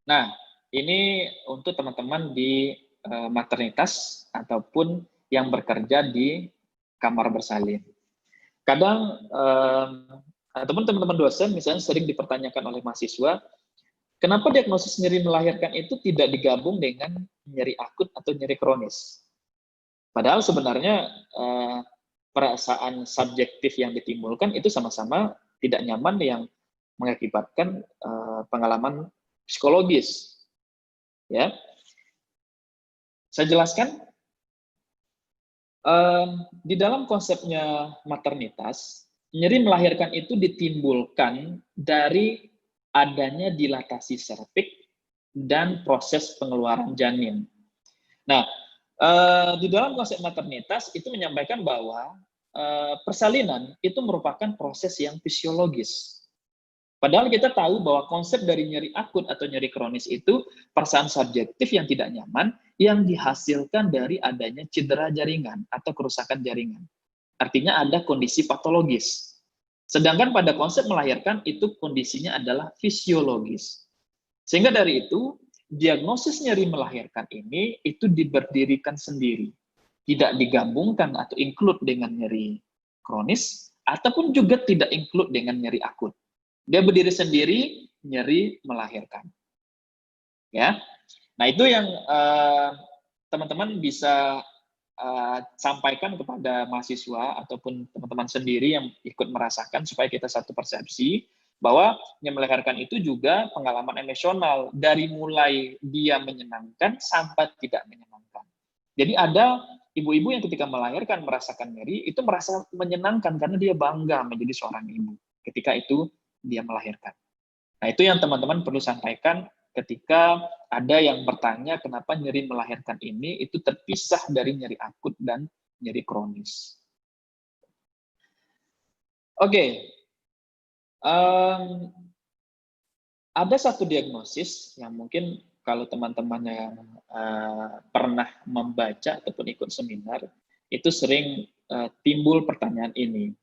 Nah, ini untuk teman-teman di maternitas ataupun yang bekerja di kamar bersalin. Kadang ataupun teman-teman dosen misalnya sering dipertanyakan oleh mahasiswa, kenapa diagnosis nyeri melahirkan itu tidak digabung dengan nyeri akut atau nyeri kronis? Padahal sebenarnya perasaan subjektif yang ditimbulkan itu sama-sama tidak nyaman yang mengakibatkan pengalaman psikologis. Ya, saya jelaskan. Di dalam konsepnya maternitas, nyeri melahirkan itu ditimbulkan dari adanya dilatasi serviks dan proses pengeluaran janin. Nah, di dalam konsep maternitas itu menyampaikan bahwa persalinan itu merupakan proses yang fisiologis. Padahal kita tahu bahwa konsep dari nyeri akut atau nyeri kronis itu perasaan subjektif yang tidak nyaman yang dihasilkan dari adanya cedera jaringan atau kerusakan jaringan. Artinya ada kondisi patologis. Sedangkan pada konsep melahirkan itu kondisinya adalah fisiologis. Sehingga dari itu, diagnosis nyeri melahirkan ini itu diberdirikan sendiri. Tidak digabungkan atau include dengan nyeri kronis, ataupun juga tidak include dengan nyeri akut. Dia berdiri sendiri, nyeri melahirkan. Ya, nah itu yang teman-teman bisa sampaikan kepada mahasiswa ataupun teman-teman sendiri yang ikut merasakan supaya kita satu persepsi bahwa yang melahirkan itu juga pengalaman emosional dari mulai dia menyenangkan sampai tidak menyenangkan. Jadi ada ibu-ibu yang ketika melahirkan merasakan nyeri itu merasa menyenangkan karena dia bangga menjadi seorang ibu ketika itu dia melahirkan. Nah, itu yang teman-teman perlu sampaikan ketika ada yang bertanya kenapa nyeri melahirkan ini itu terpisah dari nyeri akut dan nyeri kronis. Oke, ada satu diagnosis yang mungkin kalau teman-teman yang pernah membaca ataupun ikut seminar, itu sering timbul pertanyaan ini.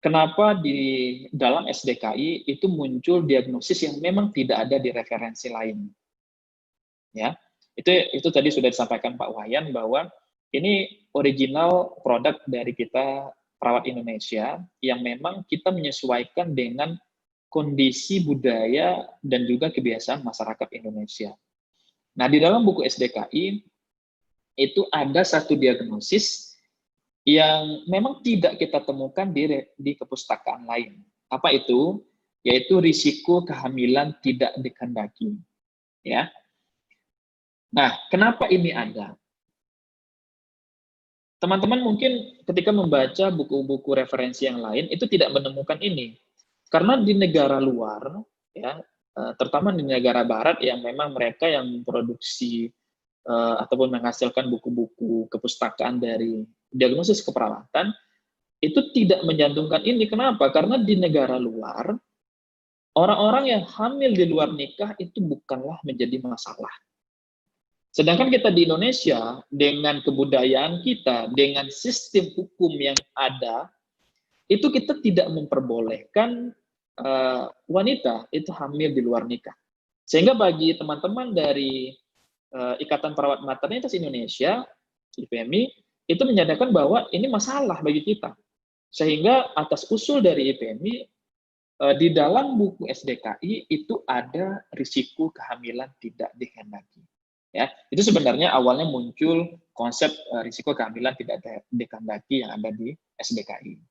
Kenapa di dalam SDKI itu muncul diagnosis yang memang tidak ada di referensi lain? Ya, itu tadi sudah disampaikan Pak Wayan bahwa ini original produk dari kita perawat Indonesia yang memang kita menyesuaikan dengan kondisi budaya dan juga kebiasaan masyarakat Indonesia. Nah, di dalam buku SDKI itu ada satu diagnosis yang memang tidak kita temukan di kepustakaan lain. Apa itu? Yaitu risiko kehamilan tidak dikehendaki. Ya. Nah, kenapa ini ada? Teman-teman mungkin ketika membaca buku-buku referensi yang lain itu tidak menemukan ini. Karena di negara luar, ya, terutama di negara barat yang memang mereka yang memproduksi ataupun menghasilkan buku-buku kepustakaan dari diagnosis keperawatan, itu tidak mencantumkan ini. Kenapa? Karena di negara luar, orang-orang yang hamil di luar nikah itu bukanlah menjadi masalah. Sedangkan kita di Indonesia, dengan kebudayaan kita, dengan sistem hukum yang ada, itu kita tidak memperbolehkan wanita itu hamil di luar nikah. Sehingga bagi teman-teman dari Ikatan Perawat Maternitas Indonesia, IPMI, itu menyatakan bahwa ini masalah bagi kita. Sehingga atas usul dari IPMI, di dalam buku SDKI itu ada risiko kehamilan tidak dikehendaki. Ya, itu sebenarnya awalnya muncul konsep risiko kehamilan tidak dikehendaki yang ada di SDKI.